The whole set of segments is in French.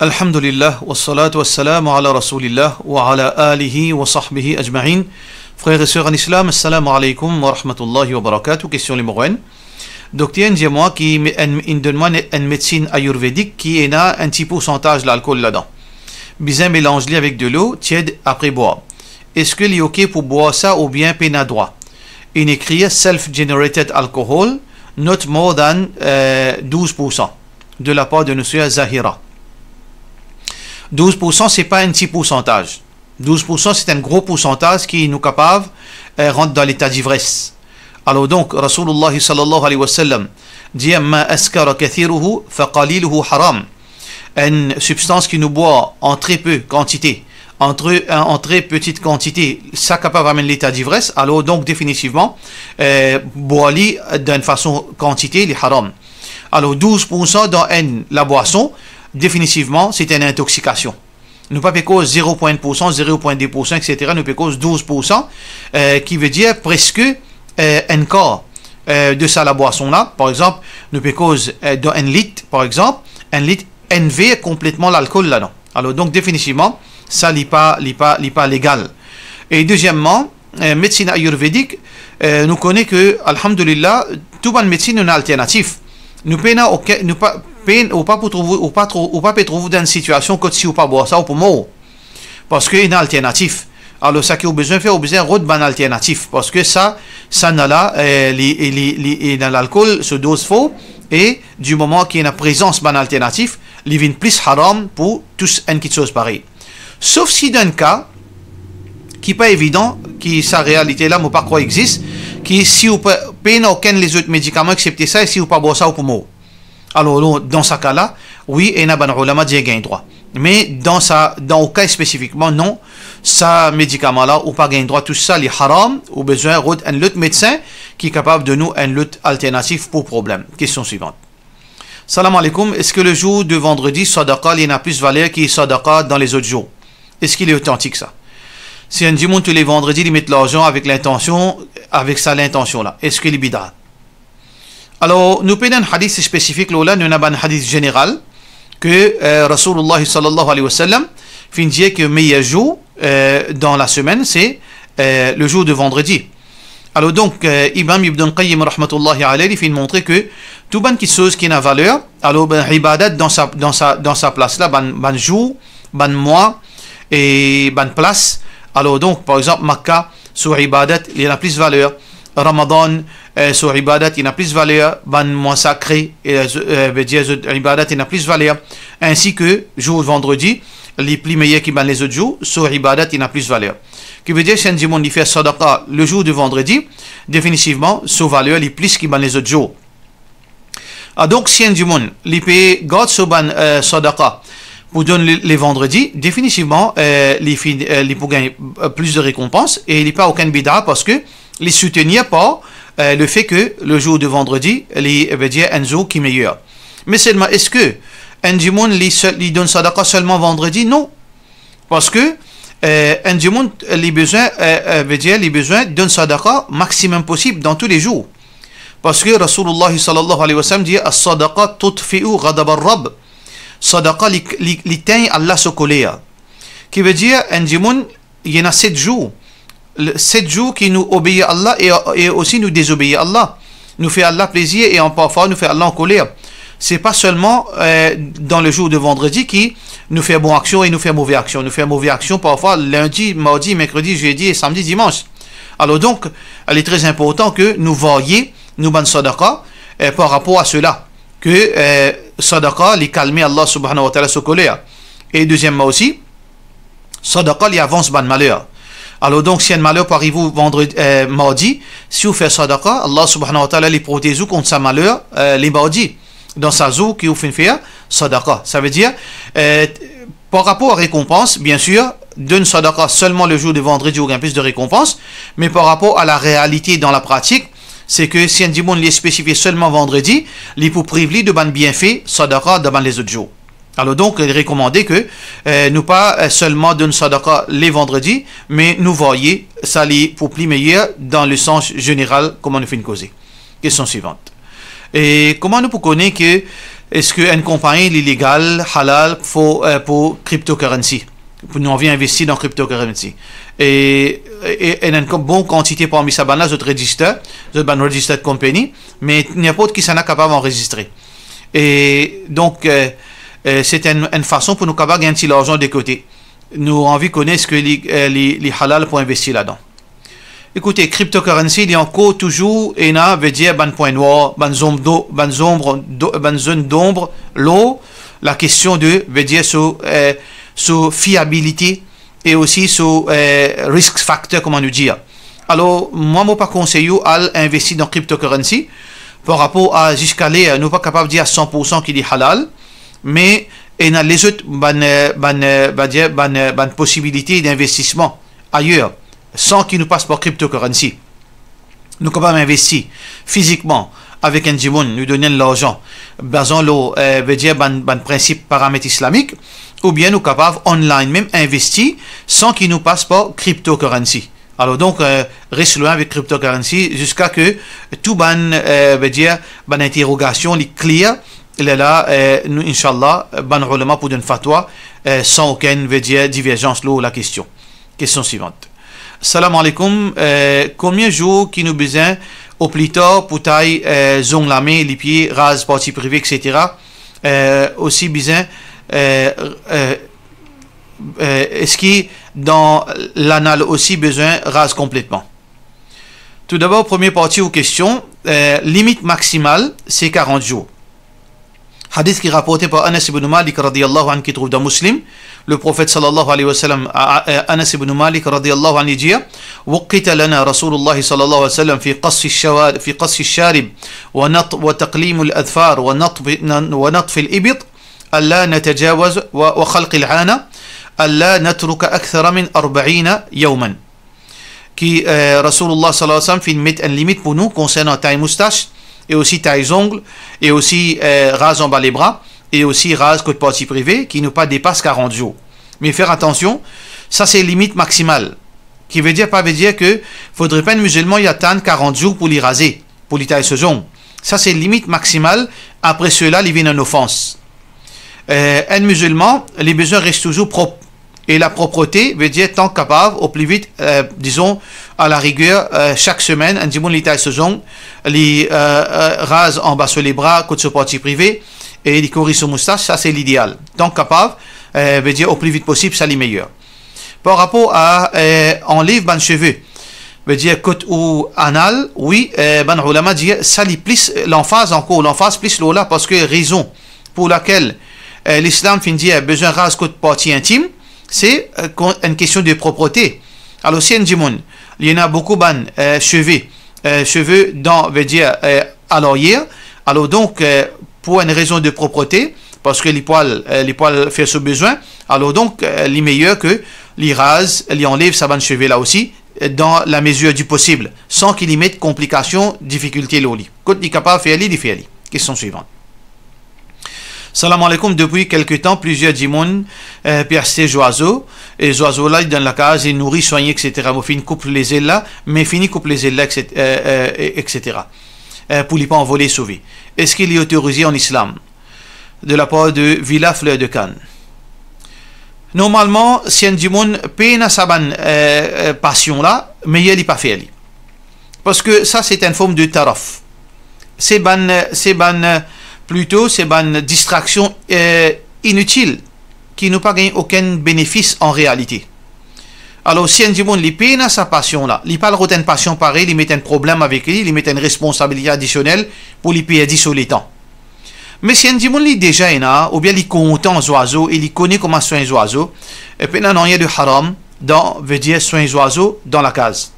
Alhamdulillah, wassalatu wassalamu ala rasulillah wa ala alihi wa sahbihi ajma'in. Frères et sœurs en islam, assalamu alaikum wa rahmatullahi wa barakatuh. Question numéro 1. Docteur, dis-moi qui donne-moi une médecine ayurvédique qui a un petit pourcentage d'alcool là-dedans. Bizarre mélange-le avec de l'eau tiède après boire. Est-ce que est ok pour boire ça ou bien peine droit? Il écrit self-generated alcohol, not more than 12% de la part de monsieur Zahira. 12% c'est pas un petit pourcentage. 12% c'est un gros pourcentage qui nous capable rentre dans l'état d'ivresse. Alors donc Rasulullah sallallahu alayhi wa sallam dit ma askara kathiruhu fa qaliluhu haram. Une substance qui nous boit en très peu quantité, en très petite quantité, ça capable d'amener l'état d'ivresse. Alors donc définitivement boire-li d'une façon quantité les haram. Alors 12% dans la boisson, définitivement, c'est une intoxication. Nous pas cause 0,1%, 0,2%, etc. Nous cause 12%, qui veut dire presque un quart de ça la boisson là. Par exemple, nous cause dans un litre, par exemple, un litre NV complètement l'alcool là-dedans. Alors donc définitivement, ça n'est pas légal. Et deuxièmement, médecine ayurvédique, nous connaissons que, alhamdulillah, toute bonne médecine est une alternative. Nous pas trouver dans une situation que si ou pas boire ça ou pour mort parce qu'il y a une alternative. Alors ça qui a besoin de faire, besoin de bonne alternative parce que ça n'a là dans l'alcool ce dose faux et du moment qu'il y a une présence bonne alternative, il vient plus haram pour tous une petite chose pareille. Sauf si dans un cas qui n'est pas évident, qui sa réalité là, moi pas croire existe, qui si ou pas aucun les autres médicaments excepté ça et si ou pas boire ça ou pour mort. Alors, dans ce cas-là, oui, et n'a pas ulama dit gain droit. Mais dans le cas spécifiquement, non, ça médicament-là, ou pas gain droit, tout ça, les haram, ou besoin d'un autre médecin qui est capable de nous un autre alternative pour problème. Question suivante. Salam alaikum, est-ce que le jour de vendredi, sadaqa, il y a plus valeur que sadaqa dans les autres jours? Est-ce qu'il est authentique ça? Si un dimanche tous les vendredis, il met l'argent avec l'intention, avec ça l'intention là, est-ce qu'il est bid'a? Alors, nous prenons un hadith spécifique, là, nous avons un hadith général que Rasulullah sallallahu alayhi wa sallam fin dire que le meilleur jour dans la semaine, c'est le jour de vendredi. Alors donc, Imam Ibn Qayyim rahmatullahi alayhi, il fin montrer que tout bonne chose qui a valeur, alors ben ibadat dans sa place là, ban jour, ban mois et ban place. Alors donc, par exemple, Makkah, sur ibadat, il y a plus valeur. Ramadan, sur ibadat, il y a plus valeur. Ban mois sacré, ibadat, il y a plus valeur. Ainsi que jour vendredi, les plus meilleurs qui ban les autres jours, sur ibadat, il y a plus valeur. Qui veut dire, si un dimanche, il fait sadaqa le jour de vendredi, définitivement, sur valeur, les plus qui ban les autres jours. Ah, donc, si un dimanche, il paye God sur ban sadaqa, pour donner les vendredis, définitivement, les pour gagner plus de récompenses et il n'y a pas aucun bid'a parce que les soutenir par le fait que le jour de vendredi, les veut dire un jour qui est meilleur. Mais seulement, est-ce que un dimanche, il donne sadaqa seulement vendredi? Non. Parce que un dimanche, les besoins, veut dire les besoins donne sadaqa maximum possible dans tous les jours. Parce que Rasulullah sallallahu alayhi wa sallam dit as-sadaqa tutfi'u ghadab ar-rabb. Sadaqa li teint Allah se colère. Qui veut dire, un dimanche, il y en a 7 jours. 7 jours qui nous obéissent à Allah et aussi nous désobéissent à Allah. Nous fait Allah plaisir et parfois nous fait Allah en colère. C'est pas seulement dans le jour de vendredi qui nous fait bonne action et nous fait mauvaise action. Nous fait mauvaise action parfois lundi, mardi, mercredi, jeudi et samedi, dimanche. Alors donc, il est très important que nous voyions, nous ban sadaqa par rapport à cela. Que sadaqa les calmer Allah subhanahu wa ta'ala se colère. Et deuxièmement aussi, sadaqa les avance ban malheur. Alors donc si un malheur peut arriver vendredi, mardi, si vous faites sadaqa, Allah subhanahu wa ta'ala les protège contre sa malheur les mardis. Dans sa zou qui vous fait faire sadaqa. Ça veut dire, par rapport à récompense, bien sûr, donne sadaqa seulement le jour de vendredi ou bien plus de récompense, mais par rapport à la réalité dans la pratique, c'est que si un dimanche est spécifié seulement vendredi, il faut priver de ban bienfaits sadaqa devant les autres jours. Alors donc, il est recommandé que nous pas seulement donner sadaqa les vendredis, mais nous voyons ça pour plus meilleur dans le sens général, comment nous fait une cause. Question suivante. Et comment nous pouvons connaître que est-ce qu'une compagnie illégale, halal, pour cryptocurrency? Nous avons investi dans cryptocurrency. Et une bonne quantité parmi ça, là, d'autres register, d'autres registered company, mais n'importe qui s'en est capable d'enregistrer. Et donc, c'est une façon pour nous capables de gagner l'argent de côté. Nous avons envie de connaître ce que les halal pour investir là-dedans. Écoutez, cryptocurrency, il y a encore toujours, veut dire, ban point noir, ban zone d'ombre, l'eau, la question de, veut dire, sur fiabilité et aussi sur risk factor, comment nous dire. Alors, moi, je ne pas conseille à investir dans cryptocurrency par rapport à jusqu'à là, nous pas capable de dire à 100% qu'il est halal, mais il y a les autres possibilités d'investissement ailleurs, sans qu'il nous passe par cryptocurrency. Nous sommes capables d'investir physiquement avec un djimoun, nous donner de l'argent, basant le principe paramètre islamique, ou bien nous sommes capables online même investir sans qu'il nous passe par cryptocurrency. Alors donc, reste loin avec cryptocurrency jusqu'à que tout interrogation est claire. Là, nous, Inch'Allah, ulama pour une fatwa sans aucune divergence là la question. Question suivante. Salam alaikum. Combien de jours qui nous besoin au plus tard pour taille zone la main, les pieds, rase, partie privée, etc. Aussi besoin est-ce qu'il dans l'anal aussi besoin rase complètement? Tout d'abord, première partie aux questions. Limite maximale, c'est 40 jours. Hadith qui est rapporté par Anas ibn Malik radiyallahu anhu qui trouve dans Muslim. Le prophète sallallahu alayhi wa sallam, Anas ibn Malik radiyallahu anhu dit وقت لنا رسول الله صلى الله عليه وسلم في قص الشارب وتقليم الأظفار ونطف الإبط ألا نتجاوز وخلق العانة ألا نترك أكثر من 40 يوما. Qui Rasulullah sallallahu alayhi wa sallam fait une limite pour nous concernant taille moustache et aussi taille ongles et aussi rase en bas les bras et aussi rase côté partie privée qui ne pas dépasse 40 jours. Mais faire attention, ça c'est limite maximale. Qui veut dire, pas veut dire que faudrait pas un musulman y attendre 40 jours pour les raser, pour les tailler ce ongles. Ça c'est limite maximale. Après cela, il vient en offense. Un musulman, les besoins restent toujours propres. Et la propreté veut dire tant capable, au plus vite, disons, à la rigueur, chaque semaine, un djimoun les taille ce ongles, les rase en bas sur les bras, côté sur partie privée, et les corrige sur moustache, ça c'est l'idéal. Tant capable, veut dire au plus vite possible, ça les meilleur. Par rapport à enlève ban cheveux, veut dire côte ou anal, oui, ban ulama dit ça les plus l'emphase encore, l'emphase plus là parce que raison pour laquelle l'islam fin dit besoin rase côte partie intime, c'est une question de propreté. Alors si un djimoun, il y en a beaucoup ban cheveux dans veut dire à l'arrière, alors donc pour une raison de propreté, parce que les poils font ce besoin, alors donc les meilleurs que les rase, les enlève sa bande cheveux là aussi, dans la mesure du possible, sans qu'il y mette complications, difficultés là. Quand il est capable de faire, il fait. Question suivante. Salam alaikum, depuis quelque temps, plusieurs djimoun percent les oiseaux, et les oiseaux là, dans la case, ils nourrissent, soignent, etc. Ils finissent couper les ailes là, mais finissent couper les ailes là, etc. Pour ne pas envoler, sauver. Est-ce qu'il est autorisé en islam? De la part de Villa Fleur de Cannes. Normalement, si un djimoun peine à sa passion là, mais il n'est pas fait. Parce que ça, c'est une forme de taraf. C'est plutôt une distraction inutile qui n'a pas gagné aucun bénéfice en réalité. Alors, si un djimoun il peine à sa passion là, il parle d'une passion pareille, il met un problème avec lui, il met une responsabilité additionnelle pour lui payer 10 sur les temps. Mais si un djimoun il déjà là, ou bien il compte aux oiseaux, il connaît comment soigner les oiseaux, et puis il n'y a rien de haram dans veut dire soigner les oiseaux dans la case.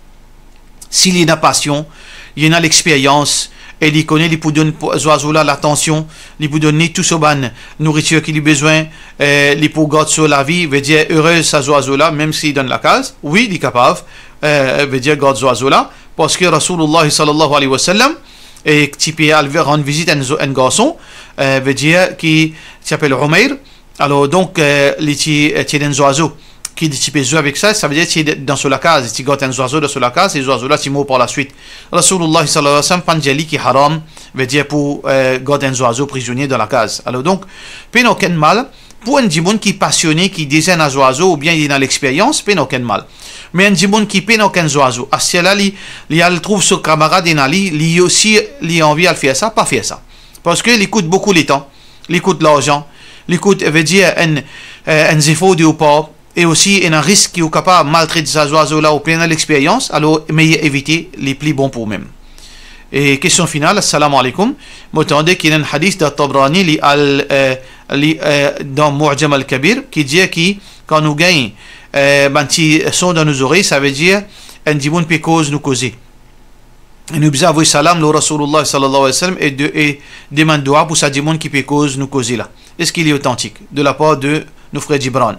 S'il y a une passion, il y a l'expérience, et il connaît, il peut donner aux oiseaux là l'attention, il peut donner tout ce ban nourriture qu'il a besoin, il peut garder sur la vie, veut dire heureuse ces oiseaux là, même s'il donne la case, oui, il est capable, veut dire garder ces oiseaux là, parce que Rasulullah sallallahu alayhi wa sallam, et qui peut aller rendre visite à un garçon, veut dire qui s'appelle Umair. Alors donc, il tient des oiseaux qui dit tu jouer avec ça, ça veut dire que tu es dans la case, tu gâtes un oiseau dans la case, et les oiseaux là tu mourent par la suite. Rasulullah sallallahu alayhi wa sallam panjali qui haram veut dire pour gâter un oiseau prisonnier dans la case. Alors donc, pas aucun mal pour un djimoun qui est passionné, qui désigne un oiseau ou bien il est dans l'expérience, pas aucun mal. Mais un djimoun qui peine aucun oiseau, à ce là il trouve son camarade et il aussi il a envie de faire ça, pas faire ça, parce que il coûte beaucoup de temps, il coûte l'argent, il coûte veut dire un effort du pas. Et aussi, il y a un risque qui est capable de maltraiter ces oiseaux-là au plein de l'expérience, alors meilleur éviter les plus bons pour eux-mêmes. Et question finale, assalamu alaikum. M'entendez qu'il y a un hadith de Tabrani dans Mu'jam al-Kabir qui dit que quand nous gagnons un son dans nos oreilles, ça veut dire un dimoun peut cause nous causer. Et nous avons salam le Rasulullah sallallahu alayhi wa sallam et demande dua pour sa dimoun qui peut cause nous causer là. Est-ce qu'il est authentique de la part de nos frères Gibran?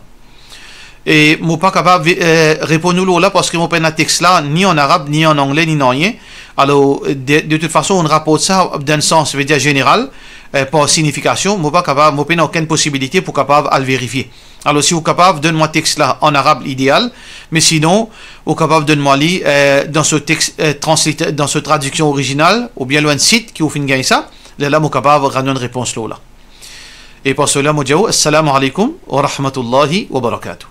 Et je ne suis pas capable de répondre là parce que je n'ai pas un texte là, ni en arabe, ni en anglais, ni en rien. Alors, de toute façon, on rapporte ça d'un sens, je veux dire général, par signification. Je n'ai pas capable, je n'ai aucune possibilité pour capable de le vérifier. Alors, si vous êtes capable, donne-moi texte là en arabe idéal, mais sinon, vous êtes capable de donner dans ce texte, dans cette traduction originale, ou bien loin site qui vous fait gagner ça, là, je suis capable de rendre une réponse là. Et pour cela, je dis assalamu alaikum wa rahmatullahi wa barakatuh.